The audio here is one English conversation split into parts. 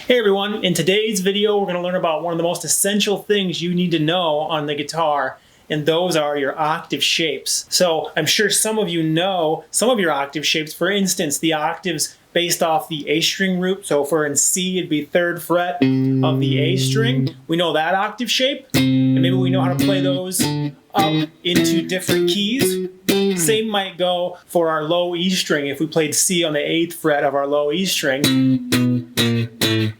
Hey everyone, in today's video we're going to learn about one of the most essential things you need to know on the guitar, and those are your octave shapes. So I'm sure some of you know some of your octave shapes. For instance, the octaves based off the A string root. So if we're in C, it'd be 3rd fret of the A string. We know that octave shape, and maybe we know how to play those up into different keys. Same might go for our low E string. If we played C on the 8th fret of our low E string,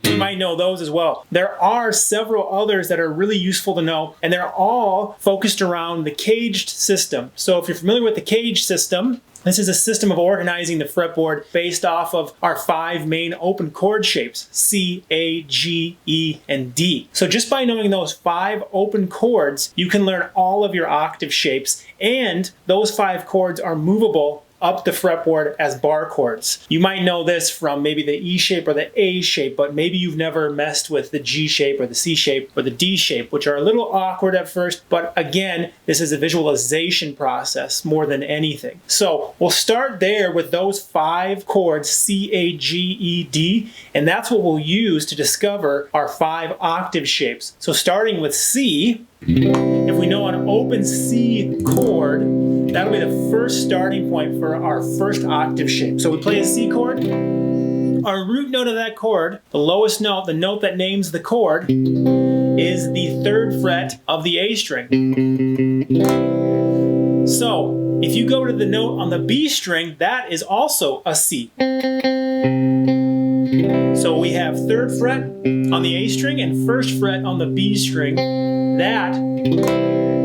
we might know those as well. There are several others that are really useful to know, and they're all focused around the caged system. So if you're familiar with the caged system, this is a system of organizing the fretboard based off of our 5 main open chord shapes, C, A, G, E, and D. So just by knowing those 5 open chords, you can learn all of your octave shapes, and those 5 chords are movable up the fretboard as bar chords. You might know this from maybe the E shape or the A shape, but maybe you've never messed with the G shape or the C shape or the D shape, which are a little awkward at first, but again, this is a visualization process more than anything. So we'll start there with those 5 chords, C, A, G, E, D, and that's what we'll use to discover our 5 octave shapes. So starting with C, if we know an open C chord, that'll be the first starting point for our first octave shape. So we play a C chord. Our root note of that chord, the lowest note, the note that names the chord, is the 3rd fret of the A string. So if you go to the note on the B string, that is also a C. So we have 3rd fret on the A string and 1st fret on the B string. That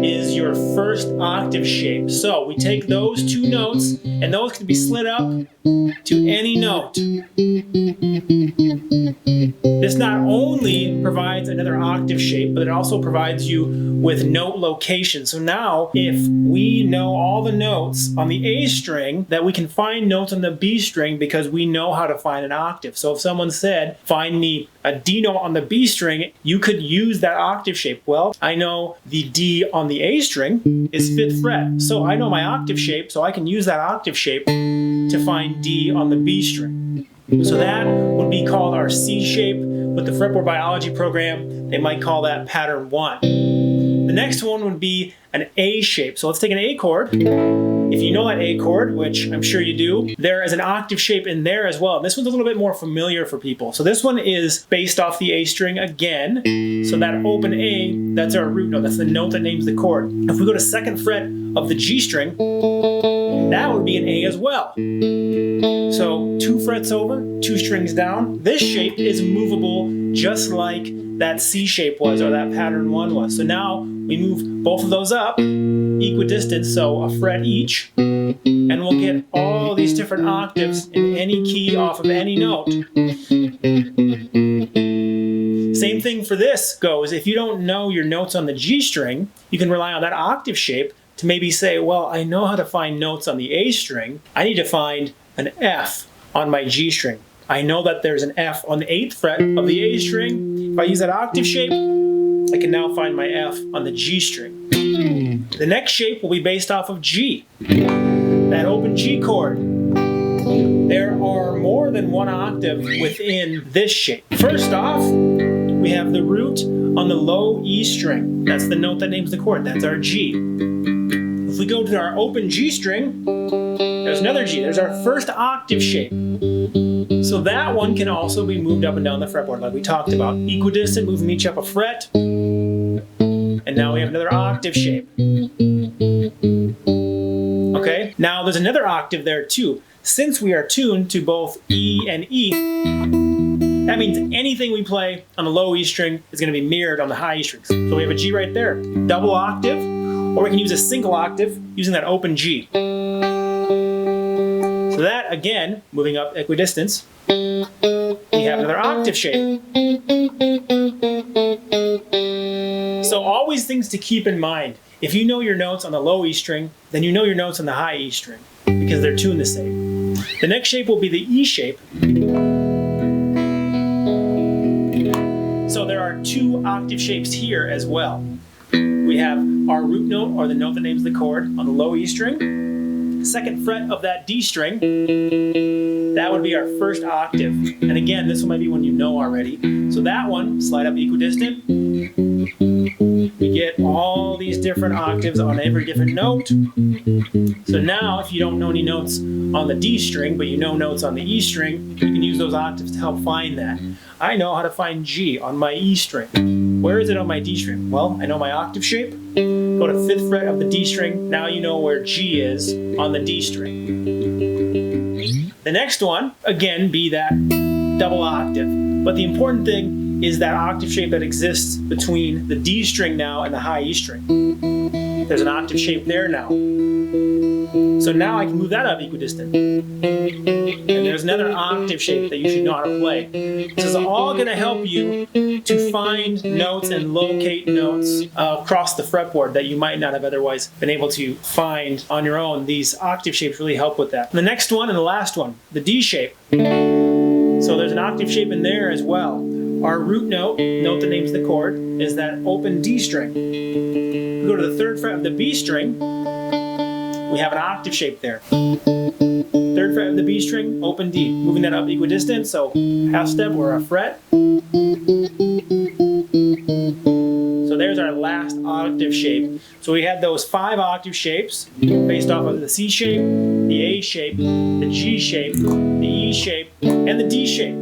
is your first octave shape. So we take those 2 notes, and those can be slid up to any note. This not only provides another octave shape, but it also provides you with note location. So now, if we know all the notes on the A string, that we can find notes on the B string because we know how to find an octave. So if someone said, find me a D note on the B string, you could use that octave shape. Well, I know the D on the A string is 5th fret. So I know my octave shape, so I can use that octave shape to find D on the B string. So that would be called our C shape. With the fretboard biology program, they might call that pattern 1. The next one would be an A shape. So let's take an A chord. If you know that A chord, which I'm sure you do, there is an octave shape in there as well. This one's a little bit more familiar for people. So this one is based off the A string again. So that open A, that's our root note. That's the note that names the chord. If we go to 2nd fret of the G string, that would be an A as well. So 2 frets over, 2 strings down. This shape is movable just like that C shape was, or that pattern 1 was. So now we move both of those up equidistant, so a fret each, and we'll get all these different octaves in any key off of any note. Same thing for this goes. If you don't know your notes on the G string, you can rely on that octave shape to maybe say, well, I know how to find notes on the A string. I need to find an F on my G string. I know that there's an F on the 8th fret of the A string. If I use that octave shape, I can now find my F on the G string. The next shape will be based off of G, that open G chord. There are more than 1 octave within this shape. First off, we have the root on the low E string. That's the note that names the chord. That's our G. If we go to our open G string, there's another G. There's our first octave shape. So that one can also be moved up and down the fretboard like we talked about. Equidistant, moving each up a fret. And now we have another octave shape. Okay, now there's another octave there too. Since we are tuned to both E and E, that means anything we play on the low E string is going to be mirrored on the high E strings. So we have a G right there. Double octave, or we can use a single octave using that open G. So that, again, moving up equidistance, we have another octave shape. So always things to keep in mind. If you know your notes on the low E string, then you know your notes on the high E string because they're tuned the same. The next shape will be the E shape. So there are 2 octave shapes here as well. We have our root note, or the note that names the chord, on the low E string. 2nd fret of that D string, that would be our 1st octave. And again, this one might be one you know already. So that one, slide up equidistant. We get all these different octaves on every different note. So now, if you don't know any notes on the D string, but you know notes on the E string, you can use those octaves to help find that. I know how to find G on my E string. Where is it on my D string? Well, I know my octave shape. Go to 5th fret of the D string. Now you know where G is on the D string. The next one, again, be that double octave. But the important thing is that octave shape that exists between the D string now and the high E string. There's an octave shape there now. So now I can move that up equidistant. And there's another octave shape that you should know how to play. This is all going to help you to find notes and locate notes across the fretboard that you might not have otherwise been able to find on your own. These octave shapes really help with that. The next one and the last one, the D shape. So there's an octave shape in there as well. Our root note that names the chord, is that open D string. We go to the 3rd fret of the B string, we have an octave shape there. 3rd fret of the B string, open D. Moving that up equidistant, so half step or a fret. So there's our last octave shape. So we had those 5 octave shapes based off of the C shape, the A shape, the G shape, the E shape, and the D shape.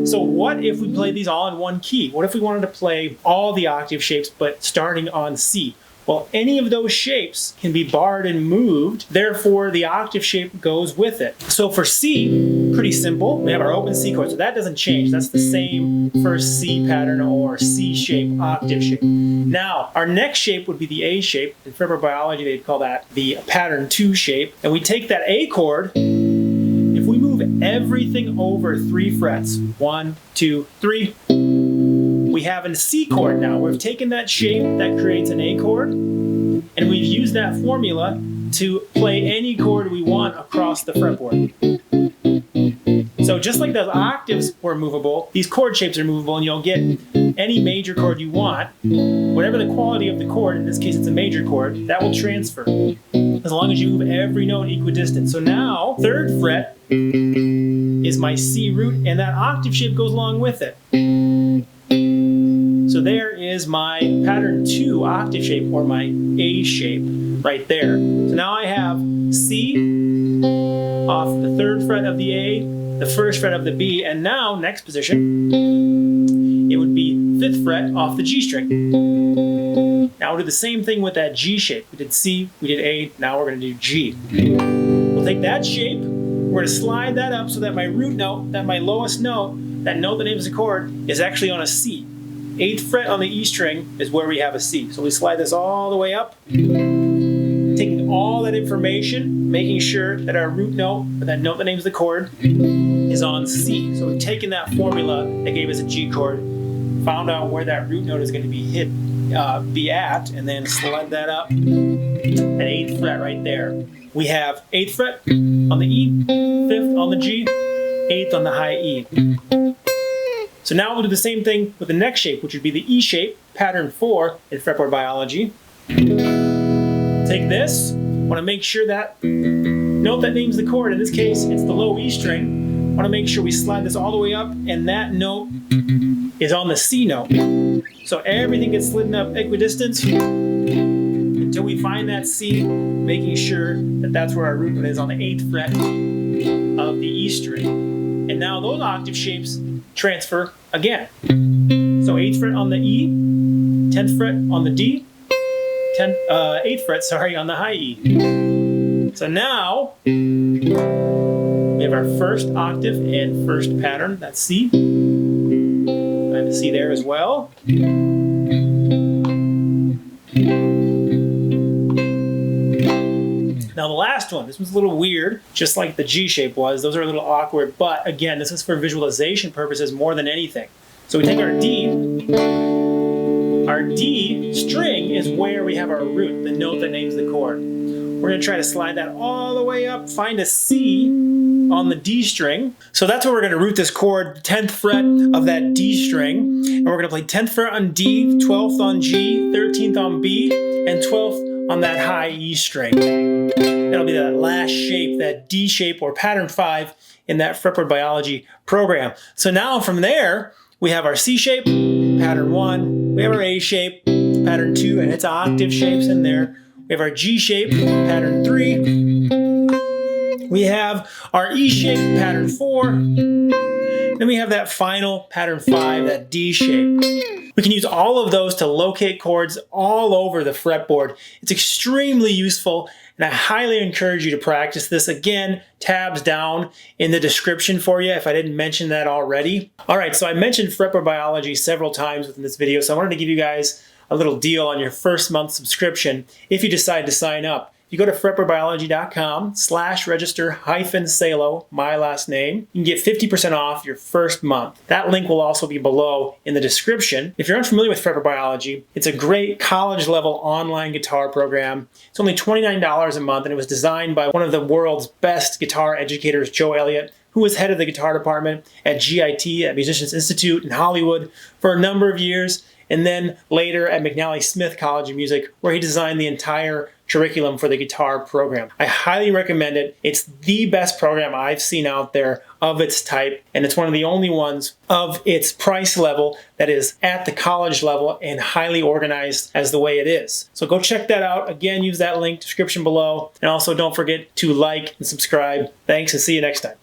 So what if we played these all in one key? What if we wanted to play all the octave shapes but starting on C? Well, any of those shapes can be barred and moved, therefore the octave shape goes with it. So for C, pretty simple, we have our open C chord, so that doesn't change. That's the same first C pattern or C shape, octave shape. Now, our next shape would be the A shape. In fretboard biology, they'd call that the pattern 2 shape. And we take that A chord, if we move everything over 3 frets, 1, 2, 3, we have a C chord now. We've taken that shape that creates an A chord, and we've used that formula to play any chord we want across the fretboard. So just like those octaves were movable, these chord shapes are movable, and you'll get any major chord you want. Whatever the quality of the chord, in this case it's a major chord, that will transfer, as long as you move every note equidistant. So now, 3rd fret is my C root, and that octave shape goes along with it. So there is my pattern 2 octave shape, or my A shape, right there. So now I have C off the 3rd fret of the A, the 1st fret of the B, and now, next position, it would be 5th fret off the G string. Now we'll do the same thing with that G shape. We did C, we did A, now we're going to do G. We'll take that shape, we're going to slide that up so that my root note, that my lowest note, that note that names the chord, is actually on a C. 8th fret on the E string is where we have a C. So we slide this all the way up, taking all that information, making sure that our root note, or that note that names the chord, is on C. So we've taken that formula that gave us a G chord, found out where that root note is going to be at, and then slide that up at 8th fret right there. We have 8th fret on the E, 5th on the G, 8th on the high E. So now we'll do the same thing with the next shape, which would be the E shape, pattern 4 in fretboard biology. Take this, want to make sure that note that names the chord, in this case it's the low E string, want to make sure we slide this all the way up, and that note is on the C note. So everything gets slidden up equidistant until we find that C, making sure that that's where our root note is on the 8th fret of the E string. And now those octave shapes transfer again. So 8th fret on the E, 10th fret on the D, 8th fret, on the high E. So now we have our first octave and first pattern, that's C. I have a C there as well. Now the last one, this one's a little weird, just like the G shape was. Those are a little awkward, but again, this is for visualization purposes more than anything. So we take our D. Our D string is where we have our root, the note that names the chord. We're going to try to slide that all the way up, find a C on the D string. So that's where we're going to root this chord, 10th fret of that D string. And we're going to play 10th fret on D, 12th on G, 13th on B, and 12th on that high E string. That'll be that last shape, that D shape or pattern 5 in that fretboard biology program. So now from there, we have our C shape, pattern 1. We have our A shape, pattern 2, and it's octave shapes in there. We have our G shape, pattern 3. We have our E shape, pattern 4. Then we have that final pattern 5, that D shape. We can use all of those to locate chords all over the fretboard. It's extremely useful, and I highly encourage you to practice this. Again, tabs down in the description for you if I didn't mention that already. All right, so I mentioned fretboard biology several times within this video, so I wanted to give you guys a little deal on your first month subscription if you decide to sign up. You go to fretboardbiology.com/register-Salow, my last name. You can get 50% off your first month. That link will also be below in the description. If you're unfamiliar with fretboard biology, it's a great college-level online guitar program. It's only $29 a month, and it was designed by one of the world's best guitar educators, Joe Elliott, who was head of the guitar department at GIT, at Musicians Institute in Hollywood, for a number of years, and then later at McNally Smith College of Music, where he designed the entire curriculum for the guitar program. I highly recommend it. It's the best program I've seen out there of its type, and it's one of the only ones of its price level that is at the college level and highly organized as the way it is. So go check that out. Again, use that link, description below, and also don't forget to like and subscribe. Thanks, and see you next time.